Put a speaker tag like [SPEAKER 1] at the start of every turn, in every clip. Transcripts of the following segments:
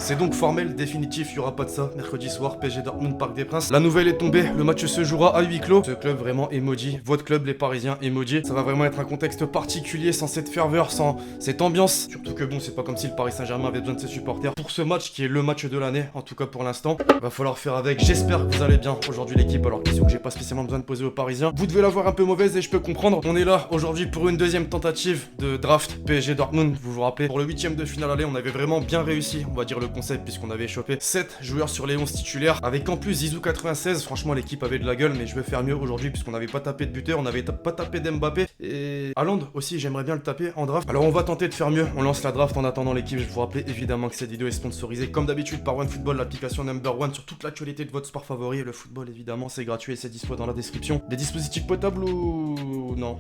[SPEAKER 1] C'est donc formel, définitif, il n'y aura pas de ça. Mercredi soir, PSG Dortmund, Parc des Princes. La nouvelle est tombée, le match se jouera à huis clos. Ce club vraiment emoji, votre club les Parisiens emoji. Ça va vraiment être un contexte particulier, sans cette ferveur, sans cette ambiance. Surtout que bon, c'est pas comme si le Paris Saint-Germain avait besoin de ses supporters pour ce match qui est le match de l'année, en tout cas pour l'instant. Va falloir faire avec. J'espère que vous allez bien aujourd'hui l'équipe. Alors question que j'ai pas spécialement besoin de poser aux Parisiens. Vous devez l'avoir un peu mauvaise et je peux comprendre. On est là aujourd'hui pour une deuxième tentative de draft PSG Dortmund. Vous vous rappelez, pour le 8ème de finale aller, on avait vraiment bien réussi, on va dire le concept, puisqu'on avait chopé 7 joueurs sur les 11 titulaires, avec en plus Zizou 96. Franchement l'équipe avait de la gueule, mais je vais faire mieux aujourd'hui puisqu'on n'avait pas tapé de buteur, on n'avait pas tapé d'Mbappé, et Haaland aussi j'aimerais bien le taper en draft. Alors on va tenter de faire mieux, on lance la draft. En attendant l'équipe, je vous rappelle évidemment que cette vidéo est sponsorisée comme d'habitude par OneFootball, l'application number one sur toute l'actualité de votre sport favori. Le football évidemment c'est gratuit et c'est dispo dans la description. Des dispositifs potables ou... non,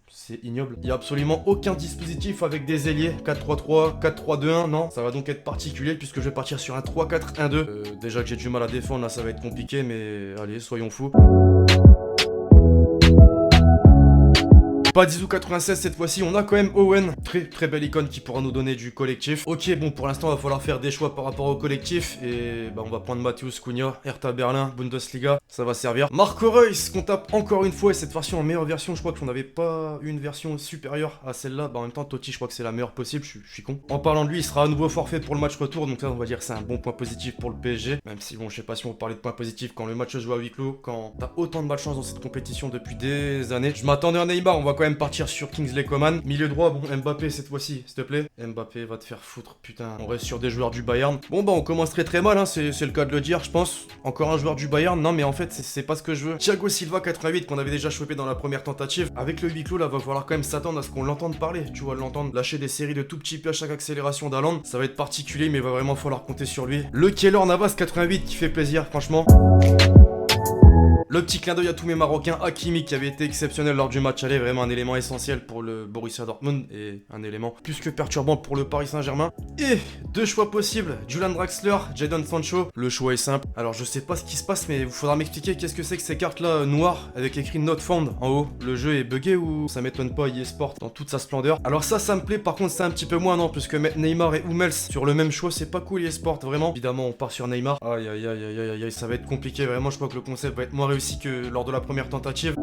[SPEAKER 1] c'est ignoble. Il n'y a absolument aucun dispositif avec des ailiers 4-3-3, 4-3-2-1, non. Ça va donc être particulier puisque je vais partir sur un 3-4-1-2. Déjà que j'ai du mal à défendre, là ça va être compliqué, mais allez, soyons fous. Pas Zizou 96 cette fois-ci, on a quand même Owen, très belle icône qui pourra nous donner du collectif. Ok, bon pour l'instant il va falloir faire des choix par rapport au collectif et bah on va prendre Matthäus Cunha, Hertha Berlin, Bundesliga, ça va servir. Marco Reus qu'on tape encore une fois et cette version en meilleure version, je crois qu'on n'avait pas une version supérieure à celle-là. Bah en même temps Totti je crois que c'est la meilleure possible, je suis con. En parlant de lui, il sera à nouveau forfait pour le match retour, donc ça on va dire c'est un bon point positif pour le PSG. Même si bon je sais pas si on peut parler de points positifs quand le match se joue à huis clos, quand t'as autant de malchance dans cette compétition depuis des années. Je m'attendais à Neymar, on va quand même partir sur Kingsley Coman. Milieu droit, bon, Mbappé cette fois-ci, s'il te plaît. Mbappé va te faire foutre, putain. On reste sur des joueurs du Bayern. Bon, bah, on commence très mal, hein, c'est le cas de le dire, je pense. Encore un joueur du Bayern, non, mais en fait, c'est pas ce que je veux. Thiago Silva, 88, qu'on avait déjà chopé dans la première tentative. Avec le huis clos, là, va falloir quand même s'attendre à ce qu'on l'entende parler. Tu vois, l'entendre lâcher des séries de tout petits pieds à chaque accélération d'Haaland. Ça va être particulier, mais il va vraiment falloir compter sur lui. Le Keylor Navas, 88, qui fait plaisir, franchement. Le petit clin d'œil à tous mes Marocains, Hakimi qui avait été exceptionnel lors du match aller, vraiment un élément essentiel pour le Borussia Dortmund et un élément plus que perturbant pour le Paris Saint-Germain. Et deux choix possibles, Julian Draxler, Jadon Sancho. Le choix est simple. Alors je sais pas ce qui se passe, mais il faudra m'expliquer qu'est-ce que c'est que ces cartes là noires avec écrit Not Found en haut. Le jeu est buggé ou ça m'étonne pas, eSport dans toute sa splendeur. Alors ça me plaît, par contre c'est un petit peu moins, non, puisque mettre Neymar et Hummels sur le même choix c'est pas cool eSport, vraiment. Évidemment on part sur Neymar. Aïe, ça va être compliqué, vraiment je crois que le concept va être moins réussi que lors de la première tentative.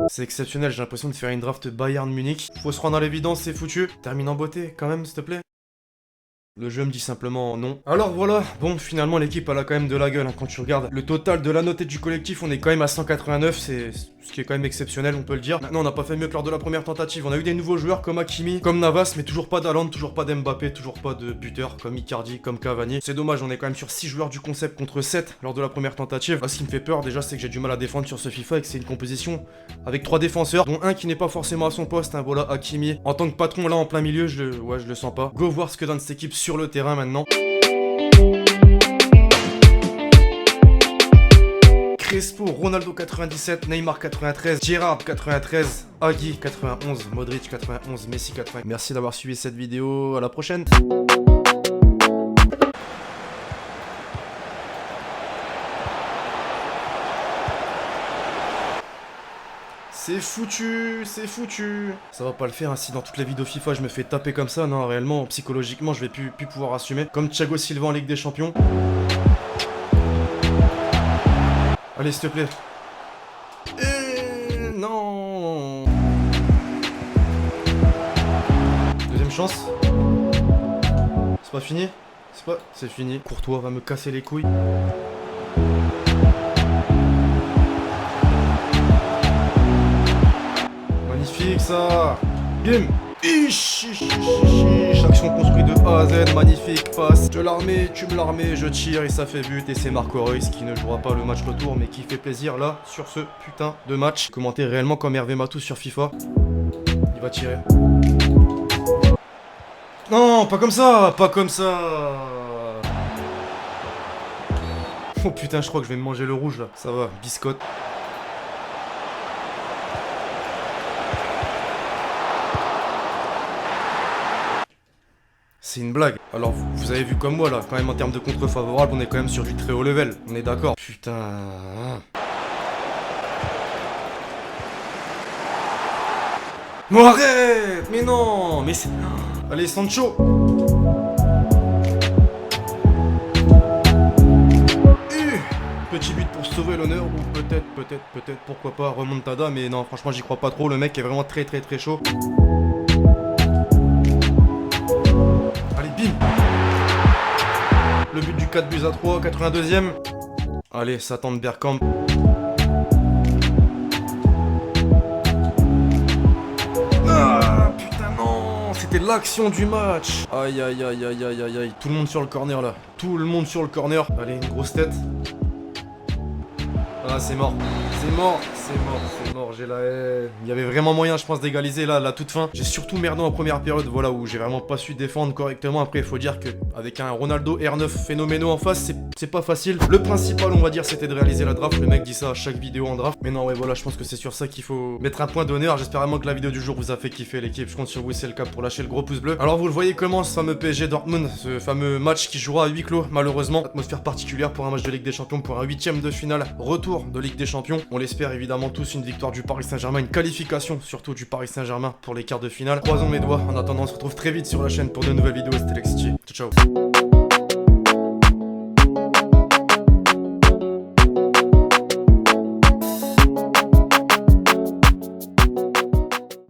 [SPEAKER 1] C'est exceptionnel, j'ai l'impression de faire une draft Bayern Munich. Faut se rendre à l'évidence, c'est foutu. Termine en beauté, quand même, s'il te plaît. Le jeu me dit simplement non. Alors voilà, bon finalement l'équipe elle a quand même de la gueule hein, quand tu regardes le total de la note et du collectif, on est quand même à 189, c'est ce qui est quand même exceptionnel on peut le dire. Maintenant on n'a pas fait mieux que lors de la première tentative, on a eu des nouveaux joueurs comme Hakimi, comme Navas, mais toujours pas d'Haaland, toujours pas d'Mbappé, toujours pas de buteur comme Icardi, comme Cavani. C'est dommage, on est quand même sur 6 joueurs du concept contre 7 lors de la première tentative. Là, ce qui me fait peur déjà c'est que j'ai du mal à défendre sur ce FIFA et que c'est une composition avec 3 défenseurs, dont un qui n'est pas forcément à son poste, hein, voilà Hakimi. En tant que patron là en plein milieu, je le sens pas. Go voir ce que donne cette équipe sur le terrain maintenant. Crespo, Ronaldo 97, Neymar 93, Gerrard 93, Hagi 91, Modric 91, Messi 80. Merci d'avoir suivi cette vidéo, à la prochaine. C'est foutu, c'est foutu. Ça va pas le faire, hein, si dans toutes les vidéos FIFA je me fais taper comme ça, non réellement, psychologiquement je vais plus pouvoir assumer. Comme Thiago Silva en Ligue des Champions. Allez s'il te plaît. Non. Deuxième chance. C'est pas fini? C'est fini. Courtois va me casser les couilles. Magnifique ça. Bim. Action construite de A à Z, magnifique passe. Je l'armée, tu me l'armée, je tire et ça fait but. Et c'est Marco Reus qui ne jouera pas le match retour mais qui fait plaisir là sur ce putain de match. Commenté réellement comme Hervé Matou sur FIFA. Il va tirer. Non, pas comme ça, pas comme ça. Oh putain, je crois que je vais me manger le rouge là. Ça va, biscotte. C'est une blague. Alors vous avez vu comme moi là, quand même en termes de contre favorable, on est quand même sur du très haut level. On est d'accord. Putain. Non arrête. Mais non. Mais c'est... Allez Sancho. petit but pour sauver l'honneur, ou peut-être, pourquoi pas, remontada, mais non, franchement, j'y crois pas trop. Le mec est vraiment très chaud. Allez, bim! Le but du 4-3, 82e. Allez, ça tente Bergkamp. Ah, putain, non! C'était l'action du match! Aïe, aïe, aïe, aïe, aïe, aïe, aïe. Tout le monde sur le corner, là. Tout le monde sur le corner. Allez, une grosse tête. Ah, c'est mort. C'est mort, j'ai la haine. Il y avait vraiment moyen, je pense, d'égaliser là, à la toute fin. J'ai surtout merdé en première période, voilà, où j'ai vraiment pas su défendre correctement. Après, il faut dire que avec un Ronaldo R9 phénoménal en face, c'est pas facile. Le principal, on va dire, c'était de réaliser la draft. Le mec dit ça à chaque vidéo en draft. Mais non, ouais, voilà, je pense que c'est sur ça qu'il faut mettre un point d'honneur. J'espère vraiment que la vidéo du jour vous a fait kiffer, l'équipe. Je compte sur vous, c'est le cas, pour lâcher le gros pouce bleu. Alors, vous le voyez comment, ce fameux PSG Dortmund, ce fameux match qui jouera à huis clos, malheureusement. Atmosphère particulière pour un match de Ligue des Champions, pour un 8ème de finale, retour de Ligue des Champions. On l'espère évidemment tous, une victoire du Paris Saint-Germain, une qualification surtout du Paris Saint-Germain pour les quarts de finale. Croisons mes doigts. En attendant, on se retrouve très vite sur la chaîne pour de nouvelles vidéos. C'était Lexity. Ciao, ciao.